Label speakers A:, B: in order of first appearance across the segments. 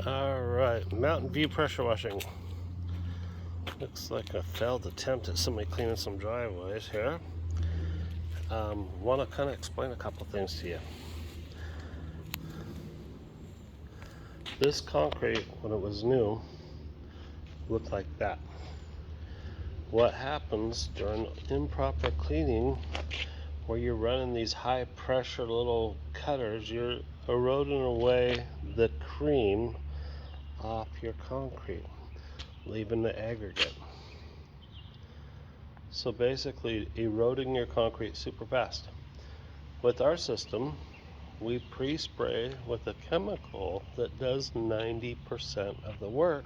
A: Alright, Mountain View pressure washing. Looks like a failed attempt at somebody cleaning some driveways here. Want to kind of explain a couple things to you. This concrete, when it was new, looked like that. What happens during improper cleaning, where you're running these high pressure little cutters, you're eroding away the cream off your concrete, leaving the aggregate. So basically eroding your concrete super fast. With our system, we pre-spray with a chemical that does 90% of the work,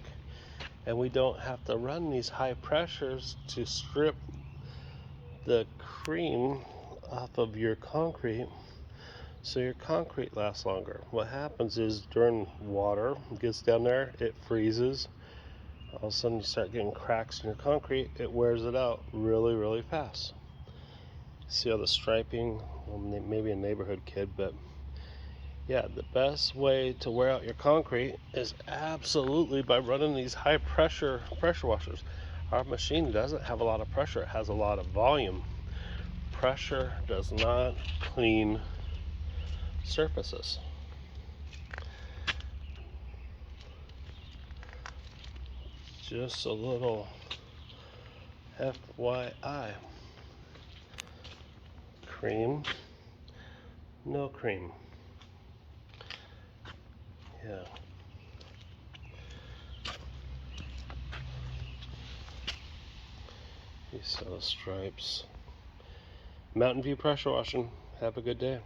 A: and we don't have to run these high pressures to strip the cream off of your concrete, so your concrete lasts longer. What happens is during water gets down there, it freezes. All of a sudden you start getting cracks in your concrete. It wears it out really fast. See all the striping? Well, maybe a neighborhood kid, but yeah, the best way to wear out your concrete is absolutely by running these high pressure washers. Our machine doesn't have a lot of pressure, it has a lot of volume. Pressure does not clean surfaces. Just a little FYI. Cream, no cream. Yeah. You saw the stripes. Mountain View pressure washing. Have a good day.